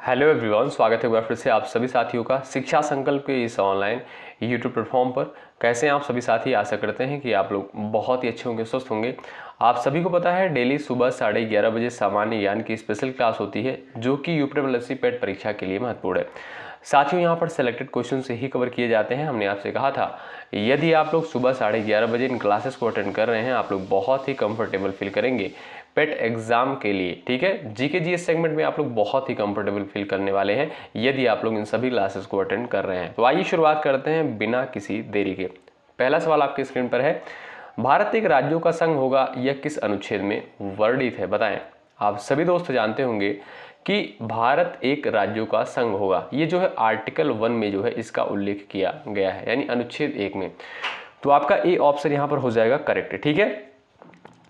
Hello everyone, स्वागत है एक बार फिर से आप सभी साथियों का शिक्षा संकल्प के इस ऑनलाइन यूट्यूब प्लेटफॉर्म पर। कैसे हैं आप सभी साथी? आशा करते हैं कि आप लोग बहुत ही अच्छे होंगे, स्वस्थ होंगे। आप सभी को पता है डेली सुबह 11:30 बजे सामान्य ज्ञान की स्पेशल क्लास होती है जो कि यूपीएससी पेट परीक्षा के लिए महत्वपूर्ण है। साथियों, यहाँ पर सेलेक्टेड क्वेश्चन से ही कवर किए जाते हैं। हमने आपसे कहा था यदि आप लोग सुबह 11:30 बजे इन क्लासेस को अटेंड कर रहे हैं, आप लोग बहुत ही कंफर्टेबल फील करेंगे पेट एग्जाम के लिए। ठीक है, जीके जीएस सेगमेंट में आप लोग बहुत ही कंफर्टेबल फील करने वाले हैं यदि आप लोग इन सभी क्लासेस को अटेंड कर रहे हैं। तो आइए शुरुआत करते हैं बिना किसी देरी के। पहला सवाल आपकी स्क्रीन पर है, भारत एक राज्यों का संघ होगा यह किस अनुच्छेद में वर्णित है? बताएं। आप सभी दोस्त जानते होंगे कि भारत एक राज्यों का संघ होगा। ये जो है आर्टिकल 1 में जो है इसका उल्लेख किया गया है, यानी अनुच्छेद 1 में। तो आपका ए ऑप्शन यहाँ पर हो जाएगा करेक्ट। ठीक है,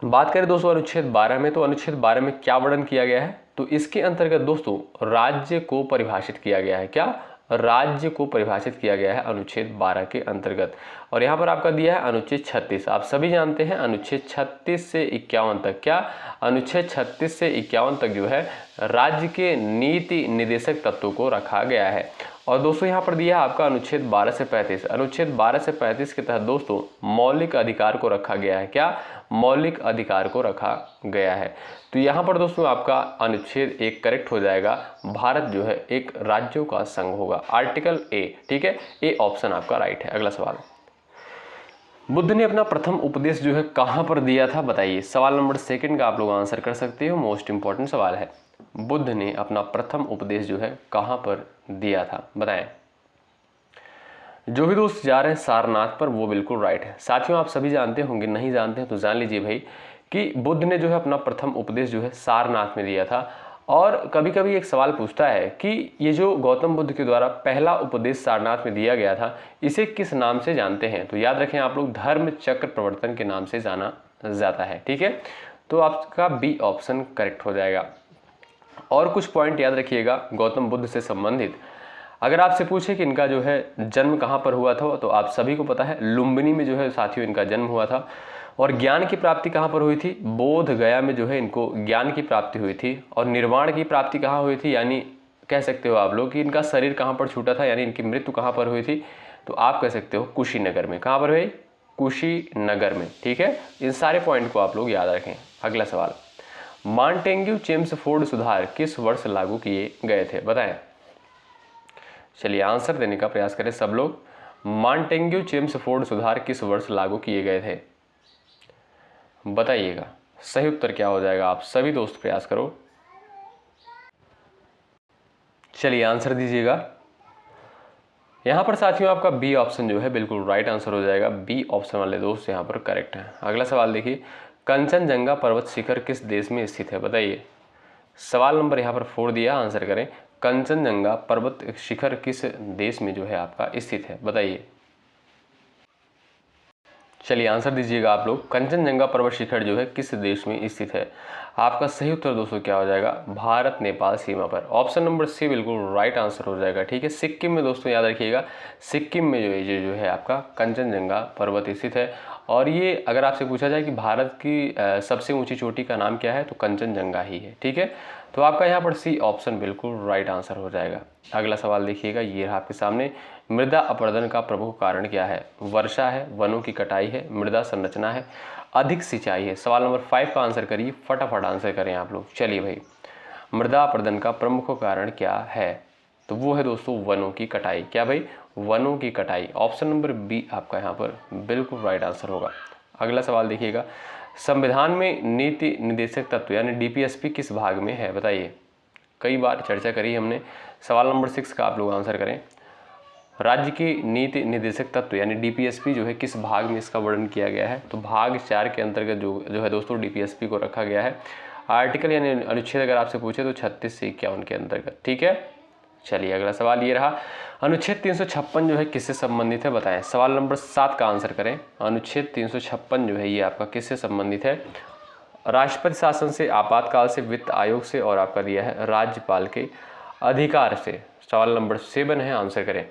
बात करें दोस्तों अनुच्छेद 12 में, तो अनुच्छेद 12 में क्या वर्णन किया गया है? तो इसके अंतर्गत दोस्तों राज्य को परिभाषित किया गया है। क्या? राज्य को परिभाषित किया गया है अनुच्छेद 12 के अंतर्गत। और यहाँ पर आपका दिया है अनुच्छेद 36। आप सभी जानते हैं अनुच्छेद 36 से 51 तक, क्या अनुच्छेद 36 से 51 तक जो है राज्य के नीति निर्देशक तत्वों को रखा गया है। और दोस्तों यहाँ पर दिया है आपका अनुच्छेद 12 से 35। अनुच्छेद 12 से 35 के तहत दोस्तों मौलिक अधिकार को रखा गया है। क्या? मौलिक अधिकार को रखा गया है। तो यहाँ पर दोस्तों आपका अनुच्छेद 1 करेक्ट हो जाएगा। भारत जो है एक राज्यों का संघ होगा, आर्टिकल ए। ठीक है, ए ऑप्शन आपका राइट है। अगला सवाल, बुद्ध ने अपना प्रथम उपदेश जो है कहाँ पर दिया था? बताइए। सवाल नंबर 2 का आप लोग आंसर कर सकते हो, मोस्ट इंपॉर्टेंट सवाल है। बुद्ध ने अपना प्रथम उपदेश जो है कहाँ पर दिया था? बताएं। जो भी दोस्त जा रहे हैं सारनाथ पर वो बिल्कुल राइट है। साथियों, आप सभी जानते होंगे, नहीं जानते हैं तो जान लीजिए भाई कि बुद्ध ने जो है अपना प्रथम उपदेश जो है सारनाथ में दिया था। और कभी कभी एक सवाल पूछता है कि ये जो गौतम बुद्ध के द्वारा पहला उपदेश सारनाथ में दिया गया था इसे किस नाम से जानते हैं? तो याद रखें आप लोग, धर्म चक्र प्रवर्तन के नाम से जाना जाता है। ठीक है, तो आपका बी ऑप्शन करेक्ट हो जाएगा। और कुछ पॉइंट याद रखिएगा गौतम बुद्ध से संबंधित। अगर आपसे पूछे कि इनका जो है जन्म कहाँ पर हुआ था, तो आप सभी को पता है लुम्बिनी में जो है साथियों इनका जन्म हुआ था। और ज्ञान की प्राप्ति कहाँ पर हुई थी? बोध गया में जो है इनको ज्ञान की प्राप्ति हुई थी। और निर्वाण की प्राप्ति कहाँ हुई थी, यानी कह सकते हो आप लोग कि इनका शरीर कहाँ पर छूटा था, यानी इनकी मृत्यु कहाँ पर हुई थी? तो आप कह सकते हो कुशीनगर में। कहाँ पर हुई? कुशीनगर में। ठीक है, इन सारे पॉइंट को आप लोग याद रखें। अगला सवाल, मॉन्टेग्यू चेम्सफोर्ड सुधार किस वर्ष लागू किए गए थे? बताएं। चलिए आंसर देने का प्रयास करें सब लोग। मॉन्टेग्यू चेम्सफोर्ड सुधार किस वर्ष लागू किए गए थे? बताइएगा सही उत्तर क्या हो जाएगा। आप सभी दोस्त प्रयास करो। चलिए आंसर दीजिएगा। यहाँ पर साथियों आपका बी ऑप्शन जो है बिल्कुल राइट आंसर हो जाएगा। बी ऑप्शन वाले दोस्त यहाँ पर करेक्ट हैं। अगला सवाल देखिए, कंचनजंगा पर्वत शिखर किस देश में स्थित है? बताइए। सवाल नंबर यहाँ पर 4 दिया, आंसर करें। कंचनजंगा पर्वत शिखर किस देश में जो है आपका स्थित है? बताइए। चलिए आंसर दीजिएगा आप लोग। कंचनजंगा पर्वत शिखर जो है किस देश में स्थित है? आपका सही उत्तर दोस्तों क्या हो जाएगा? भारत नेपाल सीमा पर। ऑप्शन नंबर सी बिल्कुल राइट आंसर हो जाएगा। ठीक है, सिक्किम में दोस्तों याद रखिएगा, सिक्किम में जो है आपका कंचनजंगा पर्वत स्थित है। और ये अगर आपसे पूछा जाए कि भारत की सबसे ऊंची चोटी का नाम क्या है, तो कंचनजंगा ही है। ठीक है, तो आपका यहाँ पर सी ऑप्शन बिल्कुल राइट आंसर हो जाएगा। अगला सवाल देखिएगा, ये रहा आपके सामने। मृदा अपरदन का प्रमुख कारण क्या है? वर्षा है, वनों की कटाई है, मृदा संरचना है, अधिक सिंचाई है। सवाल नंबर 5 का आंसर करिए, फटाफट आंसर करें आप लोग। चलिए भाई, मृदा अपरदन का प्रमुख कारण क्या है? तो वो है दोस्तों वनों की कटाई। क्या भाई? वनों की कटाई। ऑप्शन नंबर बी आपका यहाँ पर बिल्कुल राइट आंसर होगा। अगला सवाल देखिएगा, संविधान में नीति निर्देशक तत्व यानी डीपीएसपी किस भाग में है? बताइए। कई बार चर्चा करी हमने। सवाल नंबर 6 का आप लोग आंसर करें। राज्य की नीति निर्देशक तत्व यानी डीपीएसपी जो है किस भाग में इसका वर्णन किया गया है? तो भाग 4 के अंतर्गत जो है दोस्तों डीपीएसपी को रखा गया है। आर्टिकल यानी अनुच्छेद अगर आपसे पूछे तो 36 से 51 के अंतर्गत। ठीक है, चलिए अगला सवाल ये रहा, अनुच्छेद 356 जो है किससे संबंधित है? बताएं। सवाल नंबर 7 का आंसर करें। अनुच्छेद 356 जो है ये आपका किससे संबंधित है? राष्ट्रपति शासन से, आपातकाल से, वित्त आयोग से, और आपका दिया है राज्यपाल के अधिकार से। सवाल नंबर 7 है, आंसर करें।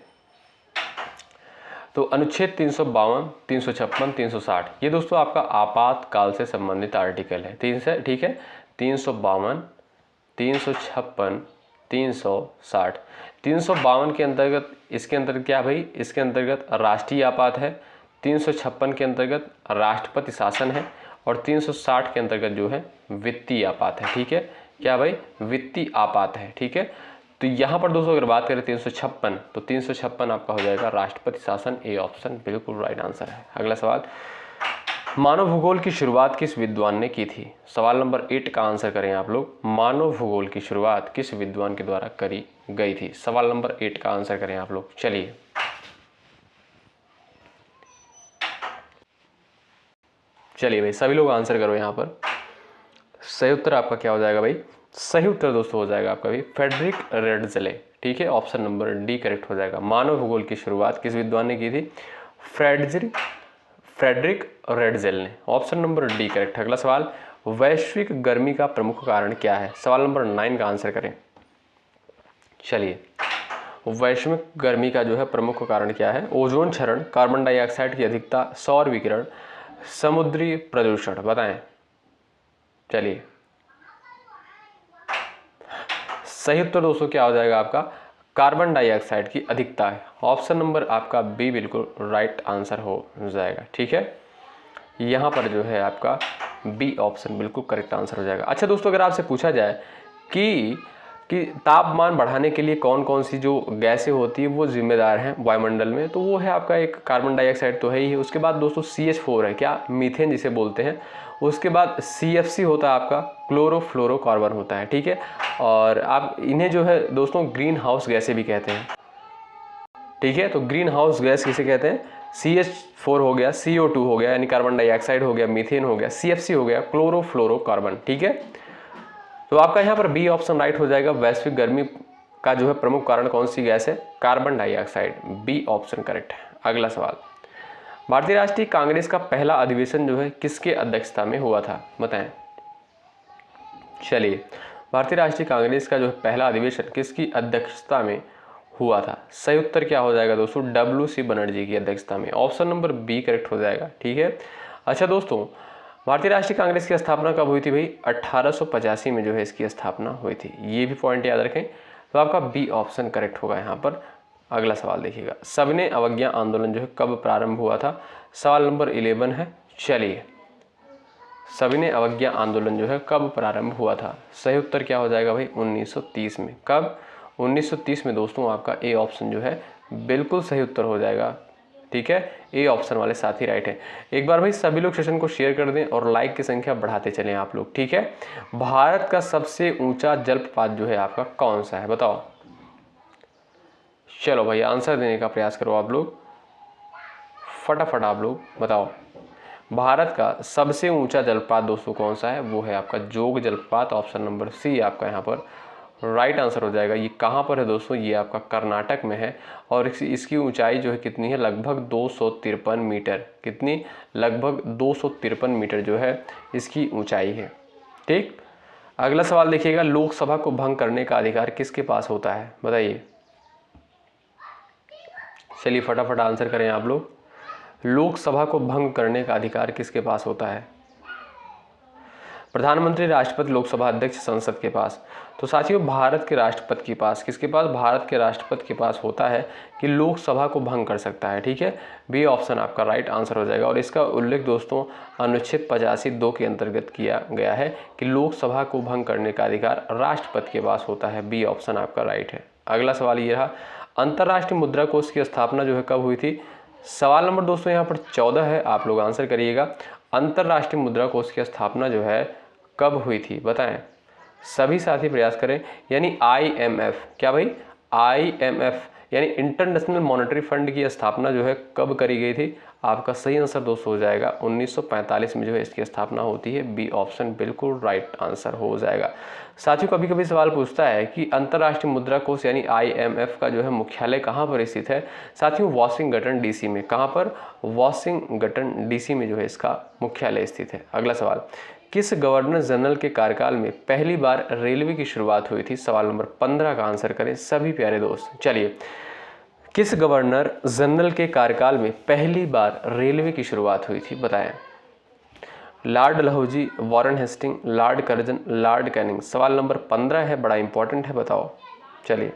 तो अनुच्छेद 352, 356, 360 ये दोस्तों आपका आपातकाल से संबंधित आर्टिकल है। ठीक है, 352, 356, 360। 352 के अंतर्गत, इसके अंतर्गत क्या भाई, इसके अंतर्गत राष्ट्रीय आपात है। 356 के अंतर्गत राष्ट्रपति शासन है और 360 के अंतर्गत जो है वित्तीय आपात है। ठीक है, क्या भाई, वित्तीय आपात है। ठीक है, तो यहाँ पर दोस्तों अगर बात करें 356, तो 356 आपका हो जाएगा राष्ट्रपति शासन। ए ऑप्शन बिल्कुल राइट आंसर है। अगला सवाल, मानव भूगोल की शुरुआत किस विद्वान ने की थी? सवाल नंबर 8 का आंसर करें आप लोग। मानव भूगोल की शुरुआत किस विद्वान के द्वारा करी गई थी? सवाल नंबर 8 का आंसर करें आप लोग। चलिए भाई, सभी लोग आंसर करो यहाँ पर। सही उत्तर आपका क्या हो जाएगा भाई? सही उत्तर दोस्तों हो जाएगा आपका भी फ्रेडरिक रेडज़ले। ठीक है, ऑप्शन नंबर डी करेक्ट हो जाएगा। मानव भूगोल की शुरुआत किस विद्वान ने की थी? फ्रेडरिक रेडज़ेल ने। Option number D correct. अगला सवाल, वैश्विक गर्मी का प्रमुख कारण क्या है? सवाल नंबर 9 का आंसर करें। चलिए, वैश्विक गर्मी का जो है प्रमुख कारण क्या है? ओजोन क्षरण, कार्बन डाइऑक्साइड की अधिकता, सौर विकिरण, समुद्री प्रदूषण। बताएं। चलिए, सही उत्तर दोस्तों क्या हो जाएगा आपका? कार्बन डाइऑक्साइड की अधिकता है। ऑप्शन नंबर आपका बी बिल्कुल राइट आंसर हो जाएगा। ठीक है, यहाँ पर जो है आपका बी ऑप्शन बिल्कुल करेक्ट आंसर हो जाएगा। अच्छा दोस्तों, अगर आपसे पूछा जाए कि तापमान बढ़ाने के लिए कौन कौन सी जो गैसें होती है वो जिम्मेदार हैं वायुमंडल में, तो वो है आपका एक कार्बन डाइऑक्साइड तो है ही है। उसके बाद दोस्तों CH4 है, क्या, मीथेन जिसे बोलते हैं। उसके बाद CFC होता है आपका, क्लोरोफ्लोरोकार्बन होता है। ठीक है, और आप इन्हें जो है दोस्तों ग्रीन हाउस गैसें भी कहते हैं। ठीक है, तो ग्रीन हाउस गैस किसे कहते हैं? CH4 हो गया, CO2 हो गया यानी कार्बन डाइऑक्साइड हो गया, मीथेन हो गया, CFC हो गया, क्लोरोफ्लोरोकार्बन। ठीक है, तो आपका यहाँ पर बी ऑप्शन राइट हो जाएगा। वैश्विक गर्मी का जो है प्रमुख कारण कौन सी गैस है? Carbon dioxide. B option correct है। अगला सवाल, भारतीय राष्ट्रीय कांग्रेस का पहला अधिवेशन जो है किसके अध्यक्षता में हुआ था? बताएं। चलिए, भारतीय राष्ट्रीय कांग्रेस का जो है पहला अधिवेशन किसकी अध्यक्षता में हुआ था? सही उत्तर क्या हो जाएगा दोस्तों? WC बनर्जी की अध्यक्षता में। ऑप्शन नंबर बी करेक्ट हो जाएगा। ठीक है, अच्छा दोस्तों, भारतीय राष्ट्रीय कांग्रेस की स्थापना कब हुई थी भाई? 1885 में जो है इसकी स्थापना हुई थी। ये भी पॉइंट याद रखें। तो आपका बी ऑप्शन करेक्ट होगा यहाँ पर। अगला सवाल देखिएगा, सविनय अवज्ञा आंदोलन जो है कब प्रारंभ हुआ था? सवाल नंबर 11 है। चलिए, सविनय अवज्ञा आंदोलन जो है कब प्रारंभ हुआ था? सही उत्तर क्या हो जाएगा भाई? 1930 में। कब? 1930 में दोस्तों। आपका ए ऑप्शन जो है बिल्कुल सही उत्तर हो जाएगा। ठीक है, ए ऑप्शन वाले साथी राइट है। एक बार भाई सभी लोग सेशन को शेयर कर दें और लाइक की संख्या बढ़ाते चलें आप लोग। ठीक है, भारत का सबसे ऊंचा जलप्रपात जो है आपका कौन सा है? बताओ। चलो भाई, आंसर देने का प्रयास करो आप लोग, फटाफट आप लोग बताओ। भारत का सबसे ऊंचा जलप्रपात दोस्तों कौन सा है? वो है आपका जोग जलप्रपात। ऑप्शन नंबर सी आपका यहाँ पर राइट आंसर हो जाएगा। ये कहाँ पर है दोस्तों? ये आपका कर्नाटक में है और इसकी ऊंचाई जो है कितनी है? लगभग 253 मीटर। कितनी? लगभग 253 मीटर जो है इसकी ऊंचाई है। ठीक, अगला सवाल देखिएगा, लोकसभा को भंग करने का अधिकार किसके पास होता है? बताइए। चलिए फटाफट आंसर करें आप लोग। लोकसभा को भंग करने का अधिकार किसके पास होता है? प्रधानमंत्री, राष्ट्रपति, लोकसभा अध्यक्ष, संसद के पास। तो साथियों, भारत के राष्ट्रपति के पास। किसके पास? भारत के राष्ट्रपति के पास होता है कि लोकसभा को भंग कर सकता है। ठीक है, बी ऑप्शन आपका राइट आंसर हो जाएगा। और इसका उल्लेख दोस्तों अनुच्छेद 85(2) के अंतर्गत किया गया है कि लोकसभा को भंग करने का अधिकार राष्ट्रपति के पास होता है। बी ऑप्शन आपका राइट है। अगला सवाल ये रहा, अंतर्राष्ट्रीय मुद्रा कोष की स्थापना जो है कब हुई थी? सवाल नंबर दोस्तों यहाँ पर 14 है, आप लोग आंसर करिएगा। अंतर्राष्ट्रीय मुद्रा कोष की स्थापना जो है कब हुई थी? बताएं। सभी साथी प्रयास करें। यानी IMF, क्या भाई? IMF यानी इंटरनेशनल मॉनेटरी फंड की स्थापना जो है कब करी गई थी? आपका सही आंसर दोस्तों हो जाएगा 1945 में जो है इसकी स्थापना होती है। बी ऑप्शन बिल्कुल राइट आंसर हो जाएगा। साथियों, कभी कभी सवाल पूछता है कि अंतर्राष्ट्रीय मुद्रा कोष यानी IMF का जो है मुख्यालय कहाँ पर स्थित है? साथियों, वाशिंगटन DC में। कहाँ पर? वाशिंगटन DC में जो है इसका मुख्यालय स्थित है। अगला सवाल, किस गवर्नर जनरल के कार्यकाल में पहली बार रेलवे की शुरुआत हुई थी? सवाल नंबर 15 का आंसर करें सभी प्यारे दोस्त। चलिए, किस गवर्नर जनरल के कार्यकाल में पहली बार रेलवे की शुरुआत हुई थी? बताएं। Lord Dalhousie, Warren Hasting, lord Curzon, lord Canning. सवाल नंबर 15 है, बड़ा इंपॉर्टेंट है, बताओ। चलिए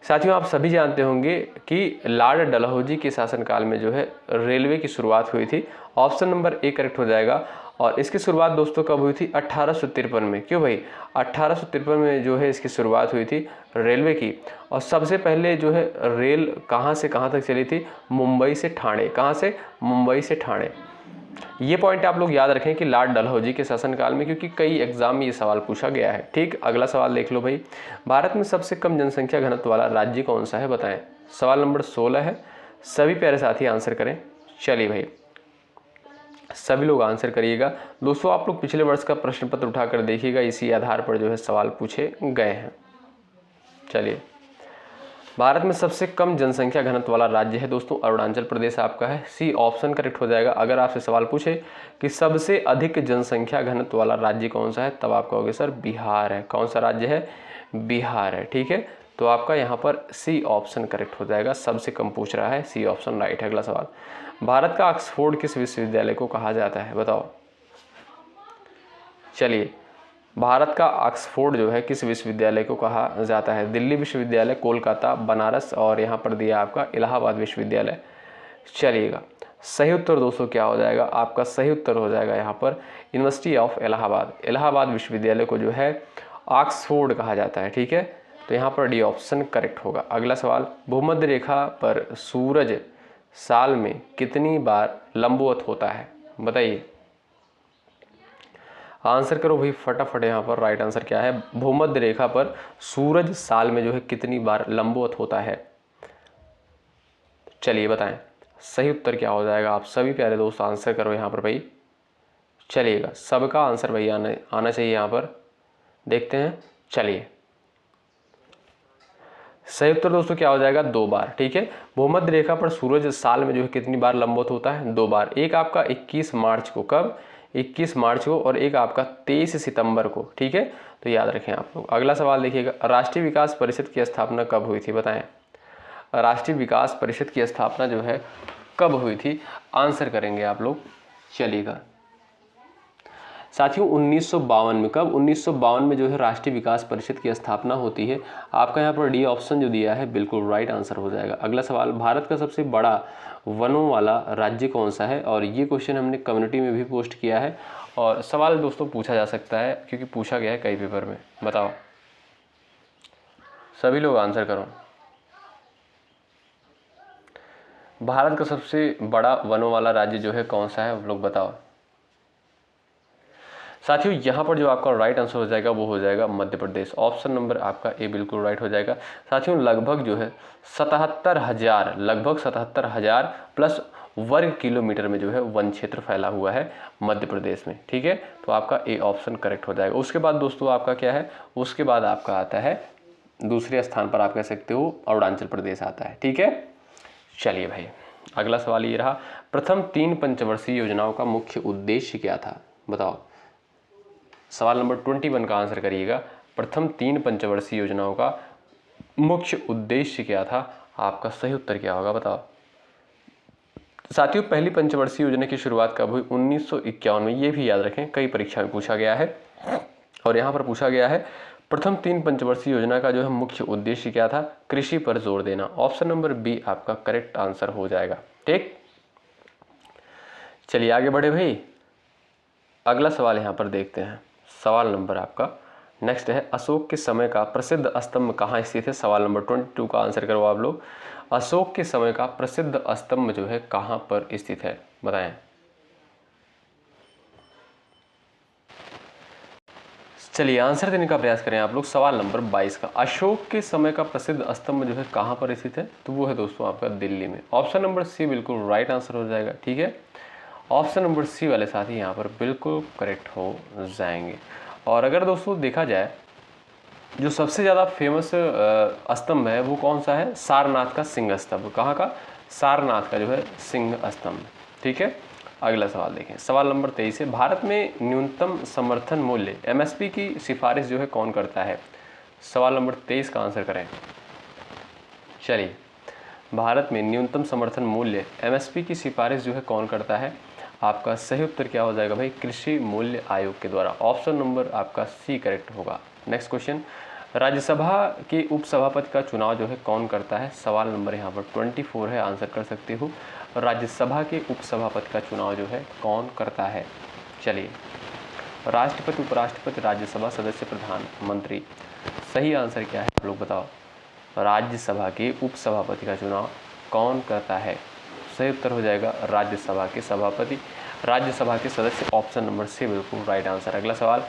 साथियों, आप सभी जानते होंगे कि लॉर्ड डलहौजी के शासनकाल में जो है रेलवे की शुरुआत हुई थी। ऑप्शन नंबर ए करेक्ट हो जाएगा। और इसकी शुरुआत दोस्तों कब हुई थी? 1853 में। क्यों भाई? 1853 में जो है इसकी शुरुआत हुई थी रेलवे की। और सबसे पहले जो है रेल कहाँ से कहाँ तक चली थी? मुंबई से ठाणे। कहाँ से? मुंबई से ठाणे। ये पॉइंट आप लोग याद रखें कि लॉर्ड डलहौजी के शासनकाल में, क्योंकि कई एग्जाम में ये सवाल पूछा गया है। ठीक, अगला सवाल देख लो भाई। भारत में सबसे कम जनसंख्या घनत्व वाला राज्य कौन सा है? बताएं। सवाल नंबर 16 है। सभी प्यारे साथी आंसर करें। चलिए भाई, सभी लोग आंसर करिएगा। दोस्तों आप लोग पिछले वर्ष का प्रश्न पत्र उठाकर देखिएगा, इसी आधार पर जो है सवाल पूछे गए हैं। चलिए, भारत में सबसे कम जनसंख्या घनत्व वाला राज्य है दोस्तों अरुणाचल प्रदेश आपका है। सी ऑप्शन करेक्ट हो जाएगा। अगर आपसे सवाल पूछे कि सबसे अधिक जनसंख्या घनत्व वाला राज्य कौन सा है, तब आप कहोगे सर बिहार है। कौन सा राज्य है? बिहार है। ठीक है, तो आपका यहाँ पर सी ऑप्शन करेक्ट हो जाएगा। सबसे कम पूछ रहा है, सी ऑप्शन राइट है। अगला सवाल, भारत का ऑक्सफोर्ड किस विश्वविद्यालय को कहा जाता है? बताओ। चलिए, भारत का ऑक्सफोर्ड जो है किस विश्वविद्यालय को कहा जाता है? दिल्ली विश्वविद्यालय, कोलकाता, बनारस और यहाँ पर दिया आपका इलाहाबाद विश्वविद्यालय। चलिएगा, सही उत्तर दोस्तों क्या हो जाएगा? आपका सही उत्तर हो जाएगा यहाँ पर यूनिवर्सिटी ऑफ इलाहाबाद। इलाहाबाद विश्वविद्यालय को जो है ऑक्सफोर्ड कहा जाता है। ठीक है, तो यहाँ पर डी ऑप्शन करेक्ट होगा। अगला सवाल, भूमध्य रेखा पर सूरज साल में कितनी बार लंबवत होता है? बताइए, आंसर करो भाई फटाफट। यहाँ पर राइट आंसर क्या है? भूमध्य रेखा पर सूरज साल में जो है कितनी बार लंबवत होता है? चलिए बताएं, सही उत्तर क्या हो जाएगा? आप सभी प्यारे दोस्त आंसर करो यहाँ पर भाई। चलिएगा, सबका आंसर भाई आना चाहिए यहाँ पर। देखते हैं। चलिए, सही उत्तर दोस्तों क्या हो जाएगा? 2 बार। ठीक है, भूमध्य रेखा पर सूरज साल में जो है कितनी बार लंबवत होता है? 2 बार। एक आपका 21 मार्च को। कब? 21 मार्च को। और एक आपका 23 सितंबर को। ठीक है, तो याद रखें आप लोग। अगला सवाल देखिएगा, राष्ट्रीय विकास परिषद की स्थापना कब हुई थी? बताएं। राष्ट्रीय विकास परिषद की स्थापना जो है कब हुई थी? आंसर करेंगे आप लोग। चलिएगा साथियों, 1952 में। कब? 1952 में जो है राष्ट्रीय विकास परिषद की स्थापना होती है। आपका यहाँ पर डी ऑप्शन जो दिया है बिल्कुल राइट आंसर हो जाएगा। अगला सवाल, भारत का सबसे बड़ा वनों वाला राज्य कौन सा है? और ये क्वेश्चन हमने कम्युनिटी में भी पोस्ट किया है और सवाल दोस्तों पूछा जा सकता है क्योंकि पूछा गया है कई पेपर में। बताओ, सभी लोग आंसर करो। भारत का सबसे बड़ा वनों वाला राज्य जो है कौन सा है? आप लोग बताओ। साथियों, यहाँ पर जो आपका राइट आंसर हो जाएगा वो हो जाएगा मध्य प्रदेश। ऑप्शन नंबर आपका ए बिल्कुल राइट हो जाएगा। साथियों, लगभग जो है 77,000 लगभग 77,000 प्लस वर्ग किलोमीटर में जो है वन क्षेत्र फैला हुआ है मध्य प्रदेश में। ठीक है, तो आपका ए ऑप्शन करेक्ट हो जाएगा। उसके बाद दोस्तों आपका क्या है? उसके बाद आपका आता है दूसरे स्थान पर, आप कह सकते हो अरुणाचल प्रदेश आता है। ठीक है, चलिए भाई, अगला सवाल ये रहा, प्रथम 3 पंचवर्षीय योजनाओं का मुख्य उद्देश्य क्या था? बताओ। सवाल नंबर 21 का आंसर करिएगा। प्रथम 3 पंचवर्षीय योजनाओं का मुख्य उद्देश्य क्या था? आपका सही उत्तर क्या होगा? बताओ। साथियों, पहली पंचवर्षीय योजना की शुरुआत कब हुई? 1951 में। ये भी याद रखें, कई परीक्षा में पूछा गया है और यहाँ पर पूछा गया है प्रथम 3 पंचवर्षीय योजना का जो है मुख्य उद्देश्य क्या था? कृषि पर जोर देना। ऑप्शन नंबर बी आपका करेक्ट आंसर हो जाएगा। ठीक, चलिए आगे बढ़े भाई। अगला सवाल यहाँ पर देखते हैं। सवाल नंबर आपका नेक्स्ट है, अशोक के समय का प्रसिद्ध स्तंभ कहाँ स्थित है? सवाल नंबर 22 का आंसर करो आप लोग। अशोक के समय का प्रसिद्ध स्तंभ जो है कहाँ पर स्थित है? बताएं। चलिए आंसर देने का प्रयास करें आप लोग। सवाल नंबर 22 का, अशोक के समय का प्रसिद्ध स्तंभ जो है कहाँ पर स्थित है? तो वो है दोस्तों आपका दिल्ली में। ऑप्शन नंबर सी बिल्कुल राइट आंसर हो जाएगा। ठीक है, ऑप्शन नंबर सी वाले साथी यहाँ पर बिल्कुल करेक्ट हो जाएंगे। और अगर दोस्तों देखा जाए जो सबसे ज़्यादा फेमस स्तंभ है वो कौन सा है? सारनाथ का सिंह स्तंभ। कहाँ का? सारनाथ का जो है सिंह स्तंभ। ठीक है, अगला सवाल देखें। सवाल नंबर 23 है, भारत में न्यूनतम समर्थन मूल्य एमएसपी की सिफारिश जो है कौन करता है? सवाल नंबर 23 का आंसर करें। चलिए, भारत में न्यूनतम समर्थन मूल्य एमएसपी की सिफारिश जो है कौन करता है? आपका सही उत्तर क्या हो जाएगा भाई? कृषि मूल्य आयोग के द्वारा। ऑप्शन नंबर आपका सी करेक्ट होगा। नेक्स्ट क्वेश्चन, राज्यसभा के उपसभापति का चुनाव जो है कौन करता है? सवाल नंबर यहाँ पर 24 है, आंसर कर सकते हो। राज्यसभा के उपसभापति का चुनाव जो है कौन करता है? चलिए, राष्ट्रपति, उपराष्ट्रपति, राज्यसभा सदस्य, प्रधानमंत्री। सही आंसर क्या है आप लोग बताओ? राज्यसभा के उपसभापति का चुनाव कौन करता है? सही उत्तर हो जाएगा राज्यसभा के सभापति, राज्यसभा के सदस्य। ऑप्शन नंबर सी बिल्कुल राइट आंसर। अगला सवाल,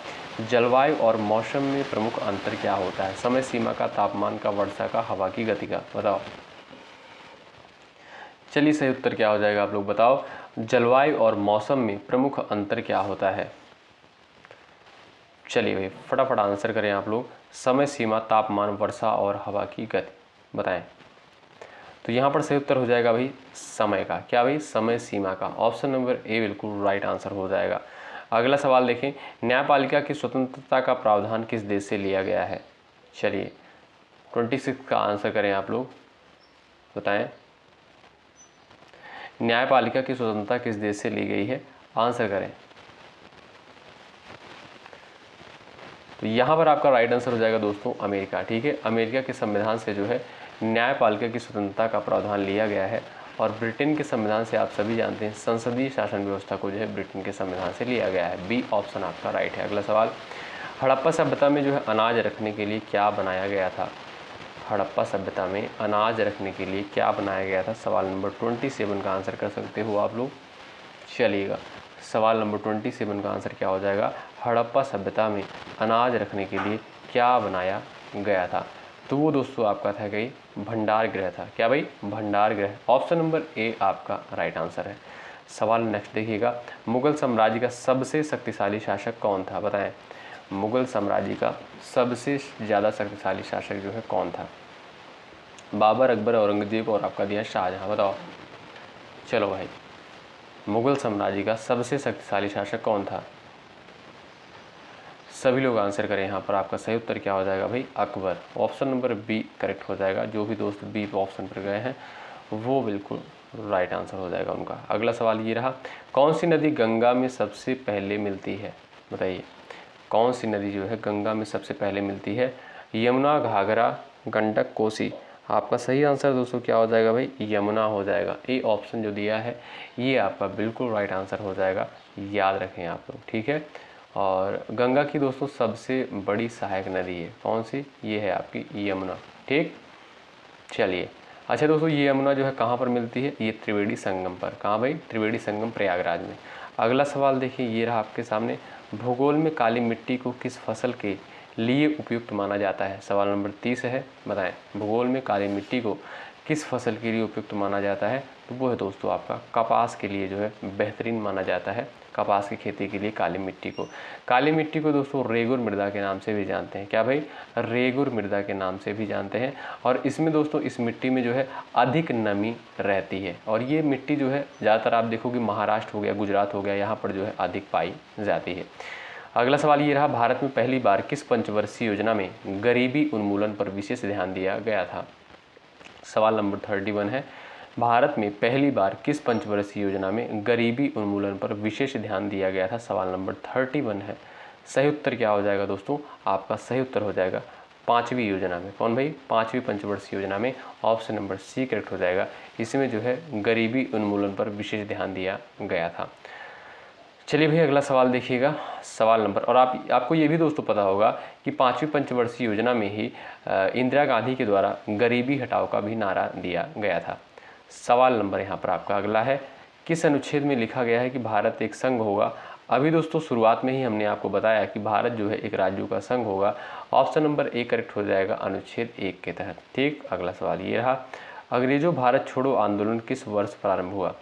जलवायु और मौसम में प्रमुख अंतर क्या होता है? समय सीमा का, तापमान का, वर्षा का, हवा की गति का। बताओ। चलिए, सही उत्तर क्या हो जाएगा आप लोग बताओ? जलवायु और मौसम में प्रमुख अंतर क्या होता है? चलिए भाई, फटाफट आंसर करें आप लोग। समय सीमा, तापमान, वर्षा और हवा की गति बताएं। तो यहाँ पर सही उत्तर हो जाएगा भाई समय का। क्या भाई? समय सीमा का। ऑप्शन नंबर ए बिल्कुल राइट आंसर हो जाएगा। अगला सवाल देखें, न्यायपालिका की स्वतंत्रता का प्रावधान किस देश से लिया गया है? चलिए, 26 का आंसर करें आप लोग, बताएं। न्यायपालिका की स्वतंत्रता किस देश से ली गई है? आंसर करें। तो यहाँ पर आपका राइट आंसर हो जाएगा दोस्तों अमेरिका। ठीक है, अमेरिका के संविधान से जो है न्यायपालिका की स्वतंत्रता का प्रावधान लिया गया है। और ब्रिटेन के संविधान से आप सभी जानते हैं संसदीय शासन व्यवस्था को जो है ब्रिटेन के संविधान से लिया गया है। बी ऑप्शन आपका राइट है। अगला सवाल, हड़प्पा सभ्यता में जो है अनाज रखने के लिए क्या बनाया गया था? हड़प्पा सभ्यता में अनाज रखने के लिए क्या बनाया गया था? सवाल नंबर 27 का आंसर कर सकते हो आप लोग। चलिएगा, सवाल नंबर 27 का आंसर क्या हो जाएगा? हड़प्पा सभ्यता में अनाज रखने के लिए क्या बनाया गया था? तो वो दोस्तों आपका था कि भंडार गृह था। क्या भाई? भंडार गृह। ऑप्शन नंबर ए आपका राइट आंसर है। सवाल नेक्स्ट देखिएगा, मुगल साम्राज्य का सबसे शक्तिशाली शासक कौन था? बताएं। मुगल साम्राज्य का सबसे ज़्यादा शक्तिशाली शासक जो है कौन था? बाबर, अकबर, औरंगजेब और आपका दिया शाहजहां। बताओ। चलो भाई, मुगल साम्राज्य का सबसे शक्तिशाली शासक कौन था? सभी लोग आंसर करें। यहाँ पर आपका सही उत्तर क्या हो जाएगा भाई? Akbar. Option number B correct हो जाएगा। जो भी दोस्त बी ऑप्शन पर गए हैं वो बिल्कुल राइट आंसर हो जाएगा उनका। अगला सवाल ये रहा, कौन सी नदी गंगा में सबसे पहले मिलती है? बताइए, कौन सी नदी जो है गंगा में सबसे पहले मिलती है? यमुना, घाघरा, गंडक, कोसी। आपका सही आंसर दोस्तों क्या हो जाएगा भाई? यमुना हो जाएगा। ए ऑप्शन जो दिया है ये आपका बिल्कुल राइट आंसर हो जाएगा। याद रखें आप लोग, ठीक है। और गंगा की दोस्तों सबसे बड़ी सहायक नदी है कौन सी? ये है आपकी यमुना। ठीक, चलिए। अच्छा दोस्तों, ये यमुना जो है कहाँ पर मिलती है? ये त्रिवेणी संगम पर। कहाँ भाई? त्रिवेणी संगम प्रयागराज में। अगला सवाल देखिए, ये रहा आपके सामने, भूगोल में काली मिट्टी को किस फसल के लिए उपयुक्त माना जाता है? सवाल नंबर 30 है, बताएं। भूगोल में काली मिट्टी को किस फसल के लिए उपयुक्त माना जाता है? तो वो है दोस्तों आपका कपास के लिए जो है बेहतरीन माना जाता है। कपास की खेती के लिए काली मिट्टी को। काली मिट्टी को दोस्तों रेगुर मृदा के नाम से भी जानते हैं। क्या भाई? रेगुर मृदा के नाम से भी जानते हैं। और इसमें दोस्तों इस मिट्टी में जो है अधिक नमी रहती है। और ये मिट्टी जो है ज़्यादातर आप देखोगे महाराष्ट्र हो गया, गुजरात हो गया, यहाँ पर जो है अधिक पाई जाती है। अगला सवाल ये रहा, भारत में पहली बार किस पंचवर्षीय योजना में गरीबी उन्मूलन पर विशेष ध्यान दिया गया था? सवाल नंबर 31 है, भारत में पहली बार किस पंचवर्षीय योजना में गरीबी उन्मूलन पर विशेष ध्यान दिया गया था? सवाल नंबर 31 है। सही उत्तर क्या हो जाएगा दोस्तों? आपका सही उत्तर हो जाएगा 5वीं योजना में। कौन भाई? 5वीं पंचवर्षीय योजना में। ऑप्शन नंबर सी करेक्ट हो जाएगा। इसमें जो है गरीबी उन्मूलन पर विशेष ध्यान दिया गया था। चलिए भाई, अगला सवाल देखिएगा। सवाल नंबर, और आपको ये भी दोस्तों पता होगा कि 5वीं पंचवर्षीय योजना में ही इंदिरा गांधी के द्वारा गरीबी हटाओ का भी नारा दिया गया था। सवाल नंबर यहाँ पर आपका अगला है, किस अनुच्छेद में लिखा गया है कि भारत एक संघ होगा? अभी दोस्तों शुरुआत में ही हमने आपको बताया कि भारत जो है एक राज्यों का संघ होगा। ऑप्शन नंबर ए करेक्ट हो जाएगा अनुच्छेद 1 के तहत। ठीक, अगला सवाल ये रहा, अंग्रेजों भारत छोड़ो आंदोलन किस वर्ष प्रारंभ हुआ?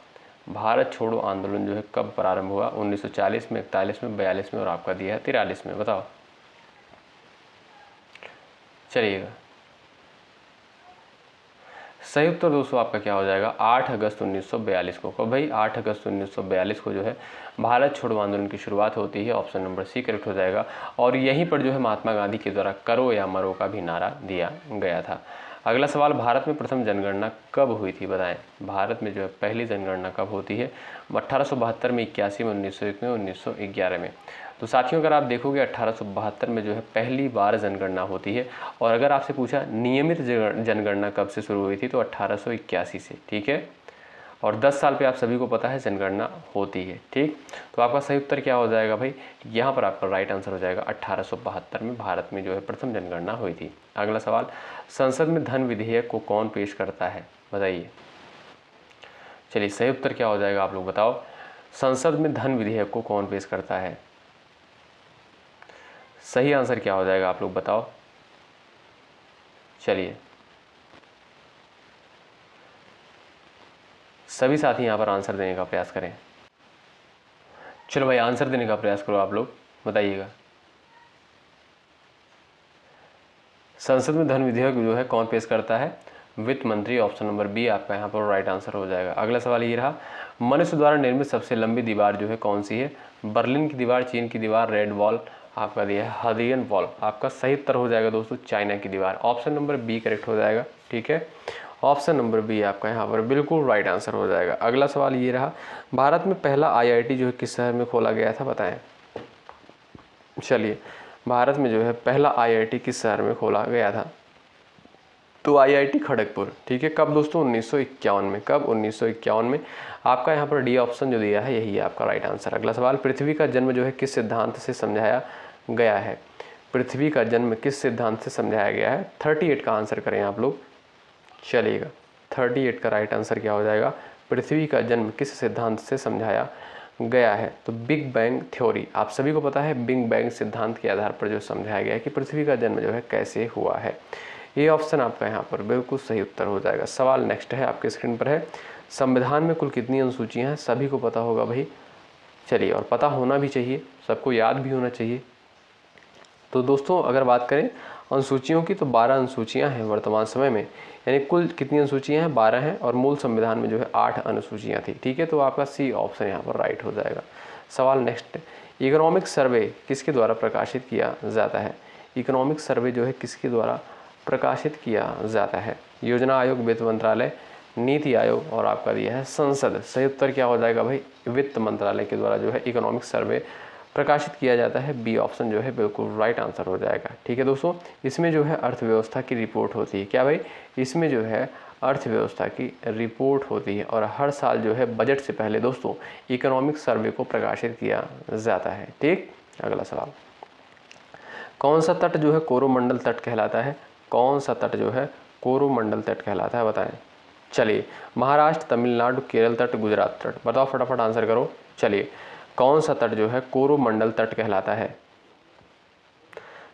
भारत छोड़ो आंदोलन जो है कब प्रारंभ हुआ? 1940 में, 41 में, 42 में और आपका दिया है 43 में। बताओ। चलिएगा, सही उत्तर दोस्तों आपका क्या हो जाएगा? 8 अगस्त 1942 को। कब भाई? 8 अगस्त 1942 को जो है भारत छोड़ो आंदोलन की शुरुआत होती है। ऑप्शन नंबर सी करेक्ट हो जाएगा। और यहीं पर जो है महात्मा गांधी के द्वारा करो या मरो का भी नारा दिया गया था। अगला सवाल, भारत में प्रथम जनगणना कब हुई थी? बताएं। भारत में जो है पहली जनगणना कब होती है? 1872 में, 81 में, 1901 में, 1911 में। तो साथियों अगर आप देखोगे 1872 में जो है पहली बार जनगणना होती है। और अगर आपसे पूछा नियमित जनगणना कब से शुरू हुई थी, तो 1881 से, ठीक है। और 10 साल पे आप सभी को पता है जनगणना होती है, ठीक। तो आपका सही उत्तर क्या हो जाएगा भाई, यहाँ पर आपका राइट आंसर हो जाएगा 1872 में भारत में जो है प्रथम जनगणना हुई थी। अगला सवाल, संसद में धन विधेयक को कौन पेश करता है, बताइए। चलिए सही उत्तर क्या हो जाएगा आप लोग बताओ, संसद में धन विधेयक को कौन पेश करता है। सही आंसर क्या हो जाएगा आप लोग बताओ। चलिए सभी साथी यहाँ पर आंसर देने का प्रयास करें। चलो भाई आंसर देने का प्रयास करो आप लोग, बताइएगा। संसद में धन विधेयक जो है कौन पेश करता है, वित्त मंत्री। ऑप्शन नंबर बी आपका यहाँ पर राइट आंसर हो जाएगा। अगला सवाल ये रहा, मनुष्य द्वारा निर्मित सबसे लंबी दीवार जो है कौन सी है। बर्लिन की दीवार, चीन की दीवार, रेड वॉल, आपका दिया है हादियन वॉल। आपका सही उत्तर हो जाएगा दोस्तों चाइना की दीवार। ऑप्शन नंबर बी करेक्ट हो जाएगा, ठीक है। ऑप्शन नंबर बी आपका यहाँ पर बिल्कुल राइट आंसर हो जाएगा। अगला सवाल ये रहा, भारत में पहला IIT जो है किस शहर में खोला गया था, बताएं। चलिए भारत में जो है पहला IIT किस शहर में खोला गया था, तो IIT खड़गपुर, ठीक है। कब दोस्तों, 1951 में। कब, 1951 में। आपका यहाँ पर डी ऑप्शन जो दिया है यही है आपका राइट आंसर। अगला सवाल, पृथ्वी का जन्म जो है किस सिद्धांत से समझाया गया है। पृथ्वी का जन्म किस सिद्धांत से समझाया गया है। 38 का आंसर करें आप लोग, चलिएगा। 38 का राइट आंसर क्या हो जाएगा, पृथ्वी का जन्म किस सिद्धांत से समझाया गया है, तो बिग बैंग थ्योरी। आप सभी को पता है बिग बैंग सिद्धांत के आधार पर जो समझाया गया है कि पृथ्वी का जन्म जो है कैसे हुआ है। ये ऑप्शन आपका यहाँ पर बिल्कुल सही उत्तर हो जाएगा। सवाल नेक्स्ट है, आपके स्क्रीन पर है, संविधान में कुल कितनी अनुसूचियाँ हैं, सभी को पता होगा भाई। चलिए, और पता होना भी चाहिए, सबको याद भी होना चाहिए। तो दोस्तों अगर बात करें अनुसूचियों की, तो 12 अनुसूचियाँ हैं वर्तमान समय में, यानी कुल कितनी अनुसूचियाँ हैं, 12 हैं। और मूल संविधान में जो है 8 अनुसूचियाँ थी, ठीक है। तो आपका सी ऑप्शन यहाँ पर राइट हो जाएगा। सवाल नेक्स्ट, इकोनॉमिक सर्वे किसके द्वारा प्रकाशित किया जाता है। इकोनॉमिक सर्वे जो है किसके द्वारा प्रकाशित किया जाता है। योजना आयोग, वित्त मंत्रालय, नीति आयोग, और आपका दिया है संसद। सही उत्तर क्या हो जाएगा भाई, वित्त मंत्रालय के द्वारा जो है इकोनॉमिक सर्वे प्रकाशित किया जाता है। बी ऑप्शन जो है बिल्कुल राइट आंसर हो जाएगा, ठीक है दोस्तों। इसमें जो है अर्थव्यवस्था की रिपोर्ट होती है, क्या भाई, इसमें जो है अर्थव्यवस्था की रिपोर्ट होती है। और हर साल जो है बजट से पहले दोस्तों इकोनॉमिक सर्वे को प्रकाशित किया जाता है, ठीक। अगला सवाल, कौन सा तट जो है कोरोमंडल तट कहलाता है। कौन सा तट जो है कोरोमंडल तट कहलाता है, बताएं। चलिए, महाराष्ट्र, तमिलनाडु, केरल तट, गुजरात तट, बताओ फटाफट आंसर करो। चलिए, कौन सा तट जो है कोरोमंडल तट कहलाता है।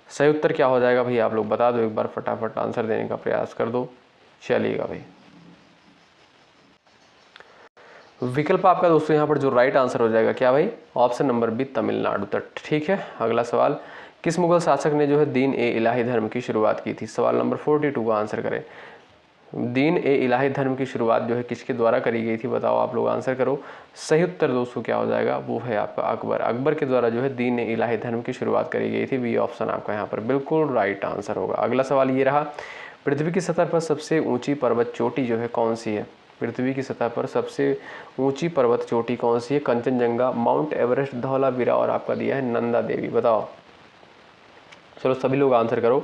सही उत्तर क्या हो जाएगा भाई, आप लोग बता दो एक बार, फटाफट आंसर देने का प्रयास कर दो। चलिएगा भाई, विकल्प आपका दोस्तों यहाँ पर जो राइट आंसर हो जाएगा क्या भाई, ऑप्शन नंबर बी तमिलनाडु तट, ठीक है। अगला सवाल, किस मुगल शासक ने जो है दीन ए इलाही धर्म की शुरुआत की थी। सवाल नंबर 42 का आंसर करें। दीन ए इलाही धर्म की शुरुआत जो है किसके द्वारा करी गई थी, बताओ आप लोग आंसर करो। सही उत्तर दोस्तों क्या हो जाएगा, वो है आपका अकबर। अकबर के द्वारा जो है दीन ए इलाही धर्म की शुरुआत करी गई थी। बी ऑप्शन आपका यहाँ पर बिल्कुल राइट आंसर होगा। अगला सवाल ये रहा, पृथ्वी की सतह पर सबसे ऊंची पर्वत चोटी जो है कौन सी है। पृथ्वी की सतह पर सबसे ऊंची पर्वत चोटी कौन सी है। कंचनजंगा, माउंट एवरेस्ट, धौलावीरा, और आपका दिया है नंदा देवी, बताओ। चलो सभी लोग आंसर करो,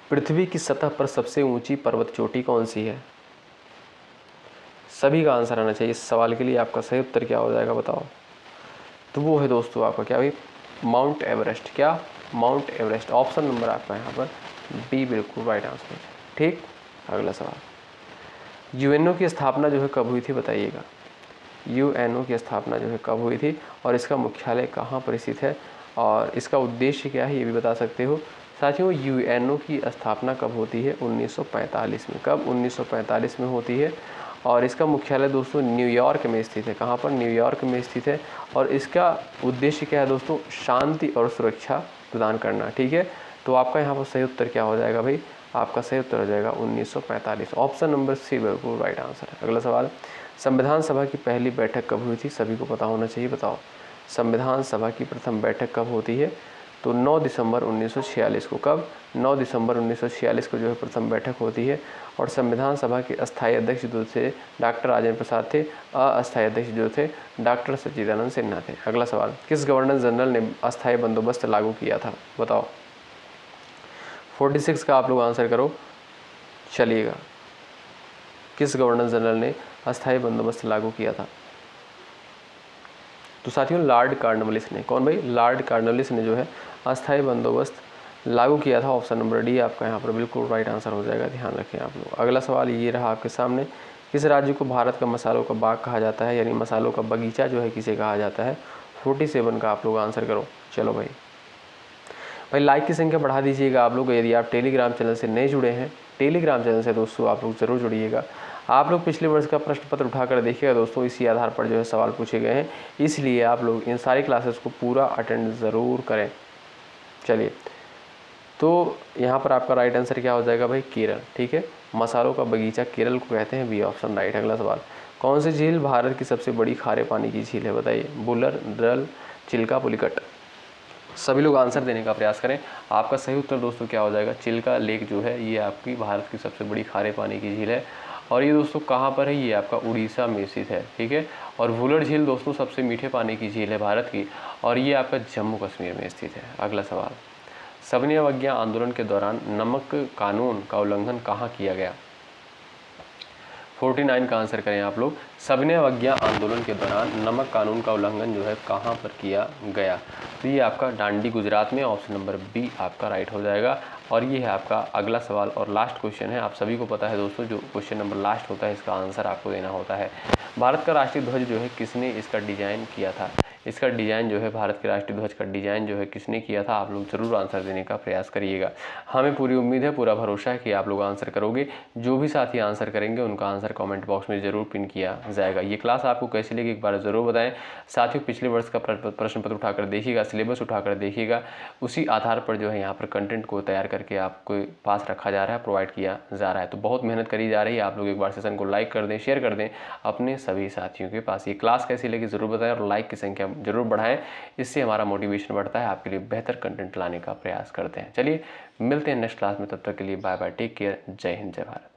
पृथ्वी की सतह पर सबसे ऊंची पर्वत चोटी कौन सी है। सभी का आंसर आना चाहिए इस सवाल के लिए। आपका सही उत्तर क्या हो जाएगा बताओ, तो वो है दोस्तों आपका क्या भाई, माउंट एवरेस्ट। क्या, माउंट एवरेस्ट। ऑप्शन नंबर आपका यहाँ पर बी बिल्कुल राइट आंसर, ठीक। अगला सवाल, यूएनओ की स्थापना जो है कब हुई थी, बताइएगा। यूएनओ की स्थापना जो है कब हुई थी, और इसका मुख्यालय कहाँ पर स्थित है, और इसका उद्देश्य क्या है, ये भी बता सकते हो। साथियों, यूएनओ की स्थापना कब होती है, 1945 में। कब, 1945 में होती है। और इसका मुख्यालय दोस्तों न्यूयॉर्क में स्थित है। कहाँ पर, न्यूयॉर्क में स्थित है। और इसका उद्देश्य क्या है दोस्तों, शांति और सुरक्षा प्रदान करना, ठीक है। तो आपका यहाँ पर सही उत्तर क्या हो जाएगा भाई, आपका सही उत्तर हो जाएगा 1945। ऑप्शन नंबर सी बिल्कुल राइट आंसर है। अगला सवाल, संविधान सभा की पहली बैठक कब हुई थी, सभी को पता होना चाहिए, बताओ। संविधान सभा की प्रथम बैठक कब होती है, तो 9 दिसंबर 1946 को, कब? 9 दिसंबर 1946 को जो है प्रथम बैठक होती है। और संविधान सभा के अस्थायी अध्यक्ष जो थे डॉक्टर राजेंद्र प्रसाद थे, अस्थायी अध्यक्ष जो थे डॉक्टर सच्चिदानंद सिन्हा थे। अगला सवाल, किस गवर्नर जनरल ने अस्थायी बंदोबस्त लागू किया था? बताओ। 46 का आप लोग आंसर करो। चलिएगा, किस गवर्नर जनरल ने अस्थायी बंदोबस्त लागू किया था? तो साथियों लॉर्ड कॉर्नवालिस ने। कौन भाई? लॉर्ड कॉर्नवालिस ने जो है अस्थायी बंदोबस्त लागू किया था। ऑप्शन नंबर डी आपका यहाँ पर बिल्कुल राइट आंसर हो जाएगा, ध्यान रखें आप लोग। अगला सवाल ये रहा आपके सामने, किस राज्य को भारत का मसालों का बाग कहा जाता है, यानी मसालों का बगीचा जो है किसे कहा जाता है? 47 का आप लोग आंसर करो। चलो भाई लाइक की संख्या बढ़ा दीजिएगा आप लोग। यदि आप टेलीग्राम चैनल से नए जुड़े हैं, टेलीग्राम चैनल से दोस्तों आप लोग ज़रूर जुड़िएगा। आप लोग पिछले वर्ष का प्रश्न पत्र उठाकर देखिएगा दोस्तों, इसी आधार पर जो है सवाल पूछे गए हैं, इसलिए आप लोग इन सारी क्लासेस को पूरा अटेंड ज़रूर करें। चलिए, तो यहाँ पर आपका राइट आंसर क्या हो जाएगा भाई? केरल। ठीक है, मसालों का बगीचा केरल को कहते हैं, बी ऑप्शन राइट। अगला सवाल, कौन सी झील भारत की सबसे बड़ी खारे पानी की झील है? बताइए। बुलर, दल, चिल्का, पुलिकट। सभी लोग आंसर देने का प्रयास करें। आपका सही उत्तर दोस्तों क्या हो जाएगा? चिल्का लेक जो है ये आपकी भारत की सबसे बड़ी खारे पानी की झील है। और ये दोस्तों कहाँ पर है? ये आपका उड़ीसा में स्थित है। ठीक है, और वुलर झील दोस्तों सबसे मीठे पानी की झील है भारत की, और ये आपका जम्मू कश्मीर में स्थित है। अगला सवाल, सविनय अवज्ञा आंदोलन के दौरान नमक कानून का उल्लंघन कहाँ किया गया? 49 का आंसर करें आप लोग। सविनय अवज्ञा आंदोलन के दौरान नमक कानून का उल्लंघन जो है कहाँ पर किया गया? तो ये आपका दांडी गुजरात में, ऑप्शन नंबर बी आपका राइट हो जाएगा। और ये है आपका अगला सवाल और लास्ट क्वेश्चन है। आप सभी को पता है दोस्तों, जो क्वेश्चन नंबर लास्ट होता है इसका आंसर आपको देना होता है। भारत का राष्ट्रीय ध्वज जो है किसने इसका डिजाइन किया था? इसका डिजाइन जो है, भारत के राष्ट्रीय ध्वज का डिजाइन जो है किसने किया था? आप लोग जरूर आंसर देने का प्रयास करिएगा। हमें पूरी उम्मीद है, पूरा भरोसा है कि आप लोग आंसर करोगे। जो भी साथी आंसर करेंगे उनका आंसर कमेंट बॉक्स में जरूर पिन किया जाएगा। ये क्लास आपको कैसी लगी एक बार ज़रूर बताएं। साथियों पिछले वर्ष का प्रश्न पत्र उठाकर देखिएगा, सिलेबस उठाकर देखिएगा, उसी आधार पर जो है यहाँ पर कंटेंट को तैयार करके आपको पास रखा जा रहा है, प्रोवाइड किया जा रहा है। तो बहुत मेहनत करी जा रही है। आप लोग एक बार सेशन को लाइक कर दें, शेयर कर दें अपने सभी साथियों के पास। ये क्लास कैसी लगी ज़रूर बताएं और लाइक की संख्या जरूर बढ़ाएं, इससे हमारा मोटिवेशन बढ़ता है, आपके लिए बेहतर कंटेंट लाने का प्रयास करते हैं। चलिए मिलते हैं नेक्स्ट क्लास में, तब तक के लिए बाय बाय, टेक केयर, जय हिंद, जय भारत।